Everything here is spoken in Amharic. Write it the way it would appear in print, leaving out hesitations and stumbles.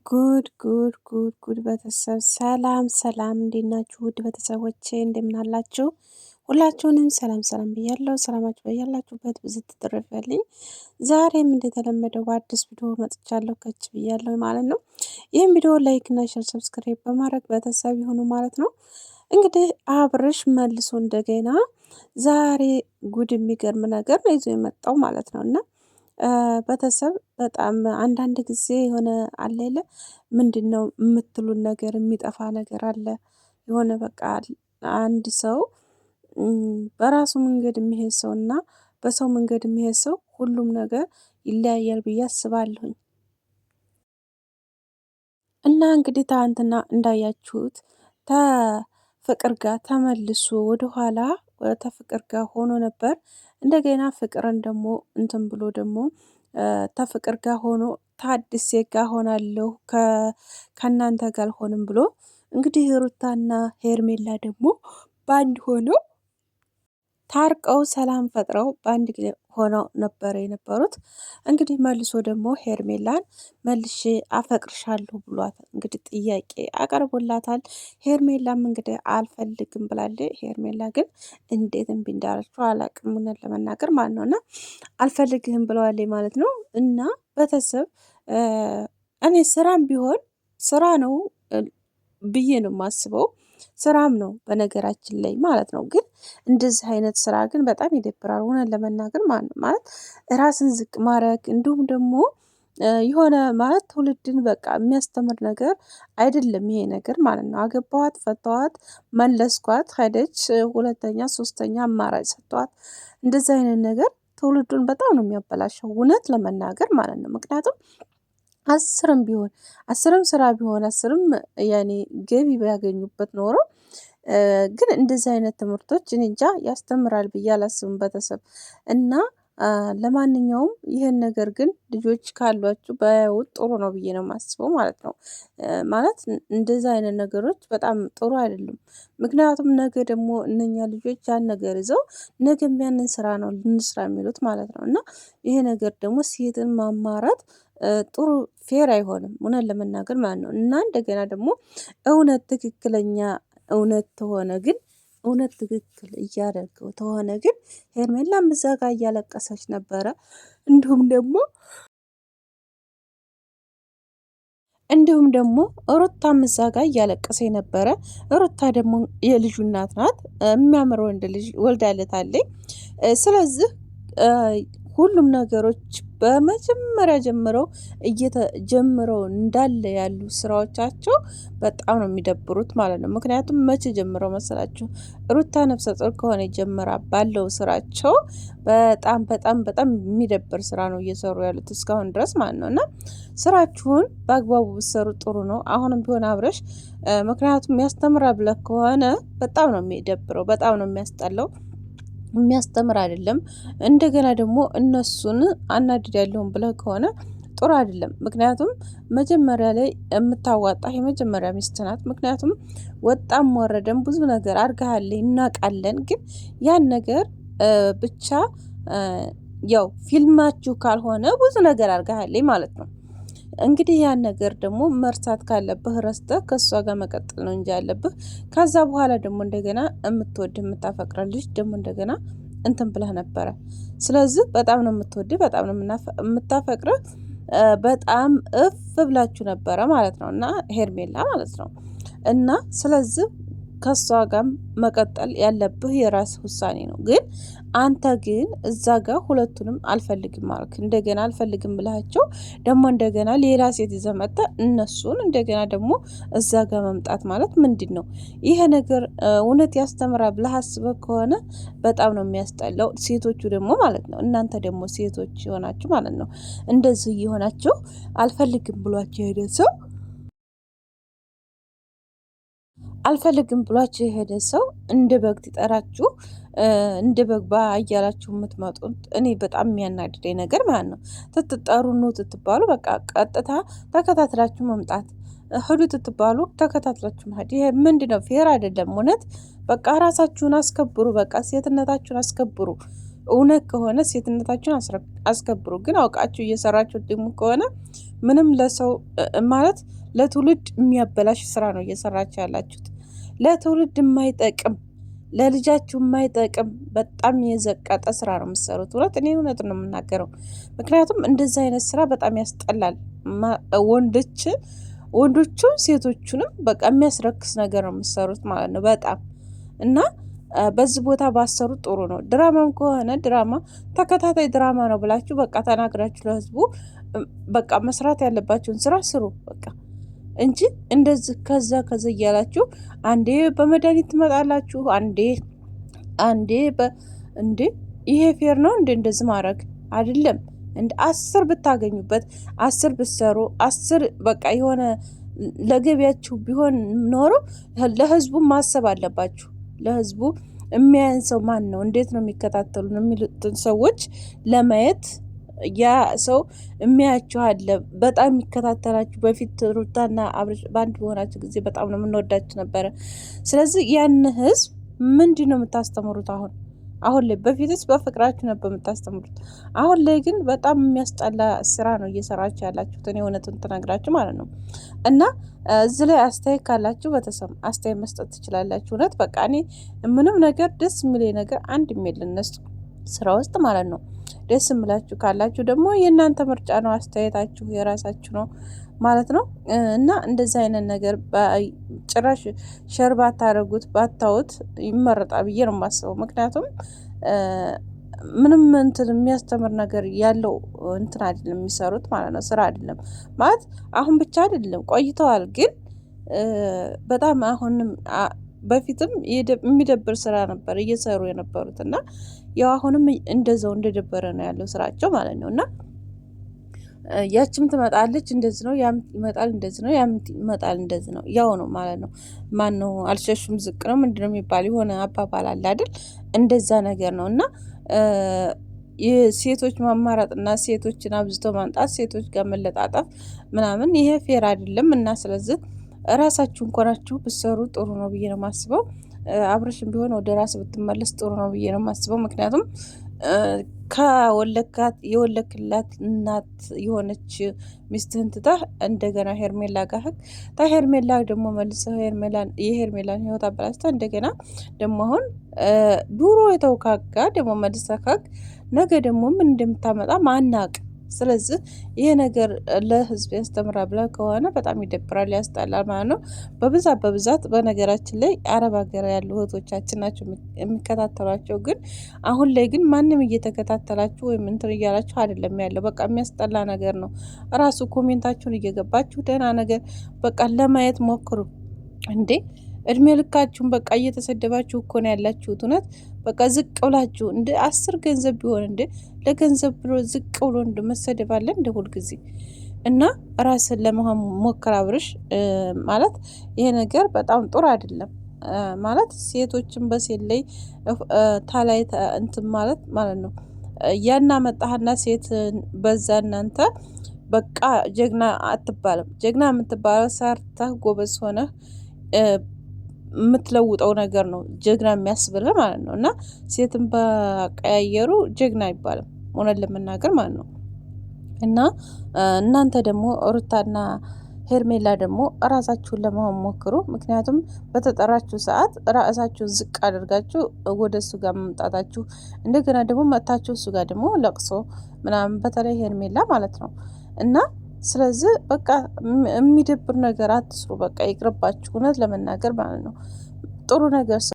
ጉድ ጉድ ጉድ ጉድ ቤተሰብ ሰላም ሰላም፣ እንዴት ናችሁ? ውድ ቤተሰቦቼ እንደምን አላችሁ? ሁላችሁንም ሰላም ሰላም ብያለሁ። ሰላማችሁ በያላችሁበት ብዙ ትትረፈልኝ። ዛሬም እንደተለመደው በአዲስ ቪዲዮ መጥቻለሁ፣ ከች ብያለሁ ማለት ነው። ይህም ቪዲዮ ላይክ እና ሼር ሰብስክራይብ በማድረግ ቤተሰብ ይሁኑ ማለት ነው። እንግዲህ አብርሽ መልሶ እንደገና ዛሬ ጉድ የሚገርም ነገር ነው ይዞ የመጣው ማለት ነው እና ቤተሰብ በጣም አንዳንድ ጊዜ የሆነ አለ የለ ምንድነው የምትሉን ነገር የሚጠፋ ነገር አለ። የሆነ በቃ አንድ ሰው በራሱ መንገድ የሚሄድ ሰው እና በሰው መንገድ የሚሄድ ሰው ሁሉም ነገር ይለያያል ብዬ አስባለሁኝ። እና እንግዲህ ትናንትና እንዳያችሁት ተፍቅር ጋር ተመልሶ ወደኋላ ተፍቅር ጋር ሆኖ ነበር። እንደገና ፍቅርን ደግሞ እንትን ብሎ ደግሞ ተፍቅር ጋር ሆኖ ታድሴ ጋር ሆናለሁ ከእናንተ ጋር አልሆንም ብሎ እንግዲህ ሩታና ሄርሜላ ደግሞ በአንድ ሆኖ ታርቀው ሰላም ፈጥረው በአንድ ጊዜ ሆነው ነበር የነበሩት። እንግዲህ መልሶ ደግሞ ሄርሜላን መልሼ አፈቅርሻለሁ ብሏት እንግዲህ ጥያቄ አቀርቦላታል። ሄርሜላም እንግዲህ አልፈልግም ብላለች። ሄርሜላ ግን እንዴት እምቢ እንዳለችው አላቅም፣ እውነት ለመናገር ማለት ነው። እና አልፈልግህም ብለዋለች ማለት ነው። እና ቤተሰብ እኔ ስራም ቢሆን ስራ ነው ብዬ ነው የማስበው። ስራም ነው በነገራችን ላይ ማለት ነው። ግን እንደዚህ አይነት ስራ ግን በጣም ይደብራል፣ እውነት ለመናገር ማለት ራስን ዝቅ ማድረግ እንዲሁም ደግሞ የሆነ ማለት ትውልድን በቃ የሚያስተምር ነገር አይደለም ይሄ ነገር ማለት ነው። አገባዋት፣ ፈተዋት፣ መለስኳት፣ ሄደች፣ ሁለተኛ ሶስተኛ አማራጭ ሰጥተዋት፣ እንደዚህ አይነት ነገር ትውልዱን በጣም ነው የሚያበላሸው እውነት ለመናገር ማለት ነው። ምክንያቱም አስርም ቢሆን አስርም ስራ ቢሆን አስርም ያኔ ገቢ ቢያገኙበት ኖሮ ግን እንደዚህ አይነት ትምህርቶች እኔ እንጃ ያስተምራል ብዬ አላስብም ቤተሰብ እና ለማንኛውም ይህን ነገር ግን ልጆች ካሏችሁ ባያዩት ጥሩ ነው ብዬ ነው የማስበው ማለት ነው። ማለት እንደዚህ አይነት ነገሮች በጣም ጥሩ አይደሉም። ምክንያቱም ነገ ደግሞ እነኛ ልጆች ያን ነገር ይዘው ነገም ያንን ስራ ነው ልንስራ የሚሉት ማለት ነው። እና ይሄ ነገር ደግሞ ሴትን ማማራት ጥሩ ፌር አይሆንም እውነት ለመናገር ማለት ነው። እና እንደገና ደግሞ እውነት ትክክለኛ እውነት ተሆነ ግን እውነት ትክክል እያደረገው ተሆነ ግን ሄርሜላም እዛ ጋር እያለቀሰች ነበረ። እንዲሁም ደግሞ ሩታም እዛ ጋር እያለቀሰ ነበረ። ሩታ ደግሞ የልጁ እናት ናት። የሚያምር ወንድ ልጅ ወልዳለታለች። ስለዚህ ሁሉም ነገሮች በመጀመሪያ ጀምረው እንዳለ ያሉ ስራዎቻቸው በጣም ነው የሚደብሩት ማለት ነው። ምክንያቱም መቼ ጀምረው መሰላችሁ? ሩታ ነፍሰ ጡር ከሆነ ጀምራ ባለው ስራቸው በጣም በጣም በጣም የሚደብር ስራ ነው እየሰሩ ያሉት እስካሁን ድረስ ማለት ነው። እና ስራችሁን በአግባቡ ብትሰሩ ጥሩ ነው። አሁንም ቢሆን አብረሽ ምክንያቱም ያስተምራል ብለህ ከሆነ በጣም ነው የሚደብረው፣ በጣም ነው የሚያስጠላው፣ የሚያስተምር አይደለም። እንደገና ደግሞ እነሱን አናድዳለሁም ብለህ ከሆነ ጥሩ አይደለም። ምክንያቱም መጀመሪያ ላይ የምታዋጣ የመጀመሪያ ሚስት ናት። ምክንያቱም ወጣም ወረደም ብዙ ነገር አድርገሃለች እናውቃለን። ግን ያን ነገር ብቻ ያው ፊልማችሁ ካልሆነ ብዙ ነገር አድርገሃለች ማለት ነው። እንግዲህ ያን ነገር ደግሞ መርሳት ካለብህ ረስተህ ከእሷ ጋር መቀጠል ነው እንጂ ያለብህ። ከዛ በኋላ ደግሞ እንደገና የምትወድ የምታፈቅረ ልጅ ደግሞ እንደገና እንትን ብለህ ነበረ። ስለዚህ በጣም ነው የምትወድ፣ በጣም ነው የምታፈቅረ፣ በጣም እፍ ብላችሁ ነበረ ማለት ነው። እና ሄርሜላ ማለት ነው። እና ስለዚህ ከሷ ጋር መቀጠል ያለብህ የራስ ውሳኔ ነው። ግን አንተ ግን እዛ ጋር ሁለቱንም አልፈልግም ማለት እንደገና አልፈልግም ብላቸው ደግሞ እንደገና ሌላ ሴት ይዘህ መጥተህ እነሱን እንደገና ደግሞ እዛ ጋር መምጣት ማለት ምንድን ነው? ይሄ ነገር እውነት ያስተምራል ብለህ አስበህ ከሆነ በጣም ነው የሚያስጠላው። ሴቶቹ ደግሞ ማለት ነው እናንተ ደግሞ ሴቶች የሆናችሁ ማለት ነው እንደዚህ እየሆናችሁ አልፈልግም ብሏቸው የሄደ ሰው አልፈልግም ብሏችሁ የሄደ ሰው እንደ በግ ትጠራችሁ እንደ በግ ባያላችሁ የምትመጡት እኔ በጣም የሚያናድደኝ ነገር ማለት ነው። ትትጠሩ ኑ ትትባሉ በቃ ቀጥታ ተከታትላችሁ መምጣት፣ ሂዱ ትትባሉ ተከታትላችሁ መሄድ። ይሄ ምንድነው? ፌር አይደለም እውነት። በቃ ራሳችሁን አስከብሩ። በቃ ሴትነታችሁን አስከብሩ። እውነት ከሆነ ሴትነታችሁን አስከብሩ። ግን አውቃችሁ እየሰራችሁ ደግሞ ከሆነ ምንም ለሰው ማለት ለትውልድ የሚያበላሽ ስራ ነው እየሰራችሁ ያላችሁት። ለትውልድ የማይጠቅም ለልጃችሁ የማይጠቅም በጣም የዘቀጠ ስራ ነው የምትሰሩት። እውነት ነው የምናገረው። ምክንያቱም እንደዚህ አይነት ስራ በጣም ያስጠላል። ወንዶቹ ሴቶቹንም በቃ የሚያስረክስ ነገር ነው የምትሰሩት ማለት ነው በጣም እና በዚህ ቦታ ባሰሩ ጥሩ ነው። ድራማም ከሆነ ድራማ ተከታታይ ድራማ ነው ብላችሁ በቃ ተናግራችሁ ለህዝቡ በቃ መስራት ያለባችሁን ስራ ስሩ በቃ እንጂ እንደዚህ ከዛ እያላችሁ አንዴ በመድኃኒት ትመጣላችሁ፣ አንዴ እንዴ ይሄ ፌር ነው እንዴ? እንደዚህ ማድረግ አይደለም። እንደ 10 ብታገኙበት 10 ብትሰሩ 10 በቃ የሆነ ለገቢያችሁ ቢሆን ኖሮ ለህዝቡ ማሰብ አለባችሁ። ለህዝቡ የሚያየን ሰው ማን ነው፣ እንዴት ነው የሚከታተሉን የሚሉትን ሰዎች ለማየት ያ ሰው የሚያያችሁ አለ። በጣም የሚከታተላችሁ በፊት ሩታና አብርሽ በአንድ በሆናችሁ ጊዜ በጣም ነው የምንወዳችሁ ነበረ። ስለዚህ ያን ህዝብ ምንድን ነው የምታስተምሩት? አሁን ላይ በፊትስ በፍቅራችሁ ነበር የምታስተምሩት። አሁን ላይ ግን በጣም የሚያስጠላ ስራ ነው እየሰራችሁ ያላችሁት። እኔ እውነቱን ተናግራችሁ ማለት ነው። እና እዚህ ላይ አስተያየት ካላችሁ በተሰማ አስተያየት መስጠት ትችላላችሁ። እውነት በቃ እኔ ምንም ነገር ደስ የሚለኝ ነገር አንድ የሚል እነሱ ስራ ውስጥ ማለት ነው። ደስ የምላችሁ ካላችሁ ደግሞ የእናንተ ምርጫ ነው፣ አስተያየታችሁ የራሳችሁ ነው ማለት ነው። እና እንደዚህ አይነት ነገር ጭራሽ ሸር ባታደርጉት ባታዩት ይመረጣል ብዬ ነው የማስበው። ምክንያቱም ምንም እንትን የሚያስተምር ነገር ያለው እንትን አይደለም የሚሰሩት ማለት ነው። ስራ አይደለም ማለት አሁን ብቻ አይደለም ቆይተዋል፣ ግን በጣም አሁንም በፊትም የሚደብር ስራ ነበር እየሰሩ የነበሩት እና ያው አሁንም እንደዛው እንደደበረ ነው ያለው ስራቸው ማለት ነው። እና ያችም ትመጣለች እንደዚህ ነው፣ ያም ይመጣል እንደዚህ ነው፣ ያም ይመጣል እንደዚህ ነው፣ ያው ነው ማለት ነው። ማን ነው አልሸሹም ዝቅ ነው ምንድነው የሚባል የሆነ አባባል አለ አይደል? እንደዛ ነገር ነው እና የሴቶች ማማረጥና ሴቶችን አብዝቶ ማምጣት፣ ሴቶች ጋር መለጣጠፍ ምናምን ይሄ ፌር አይደለም እና ስለዚህ ራሳችሁን ኮናችሁ ብትሰሩ ጥሩ ነው ብዬ ነው የማስበው። አብረሽም ቢሆን ወደ ራስ ብትመለስ ጥሩ ነው ብዬ ነው የማስበው። ምክንያቱም የወለክላት እናት የሆነች ሚስትህን ትተህ እንደገና ሄርሜላ ጋር ሄርሜላ ደግሞ መልሰህ የሄርሜላን ህይወት አበላሽተህ እንደገና ደግሞ አሁን ዱሮ የተውካጋ ደግሞ መልሰህ ነገ ደግሞ ምን እንደምታመጣ ማናቅ። ስለዚህ ይሄ ነገር ለህዝብ ያስተምራ ብላ ከሆነ በጣም ይደብራል፣ ያስጠላል ማለት ነው። በብዛት በነገራችን ላይ አረብ ሀገር ያሉ እህቶቻችን ናቸው የሚከታተሏቸው። ግን አሁን ላይ ግን ማንም እየተከታተላችሁ ወይም እንትን እያላችሁ አይደለም ያለው። በቃ የሚያስጠላ ነገር ነው። ራሱ ኮሜንታችሁን እየገባችሁ ደህና ነገር በቃ ለማየት ሞክሩ እንዴ። እድሜ ልካችሁን በቃ እየተሰደባችሁ እኮ ነው ያላችሁት። እውነት በቃ ዝቅ ብላችሁ እንደ 10 ገንዘብ ቢሆን እንደ ለገንዘብ ብሎ ዝቅ ብሎ እንደ መሰደብ አለ እንደ ሁልጊዜ እና ራስን ለመሆን ሞክር አብርሽ። ማለት ይሄ ነገር በጣም ጥሩ አይደለም ማለት ሴቶችን በሴት ላይ ታላይ እንትን ማለት ነው። ያና መጣህና ሴት በዛ እናንተ በቃ ጀግና አትባልም። ጀግና የምትባለው ሰርተህ ጎበዝ ሆነህ የምትለውጠው ነገር ነው ጀግና የሚያስብልህ ማለት ነው። እና ሴትን በቀያየሩ ጀግና አይባልም እውነት ለመናገር ማለት ነው። እና እናንተ ደግሞ ሩታና ሄርሜላ ደግሞ ራሳችሁን ለመሆን ሞክሩ። ምክንያቱም በተጠራችሁ ሰዓት ራሳችሁን ዝቅ አድርጋችሁ ወደ እሱ ጋር መምጣታችሁ እንደገና ደግሞ መጥታችሁ እሱ ጋር ደግሞ ለቅሶ ምናምን በተለይ ሄርሜላ ማለት ነው እና ስለዚህ በቃ የሚደብር ነገር አትስሩ። በቃ ይቅርባችሁ እውነት ለመናገር ማለት ነው። ጥሩ ነገር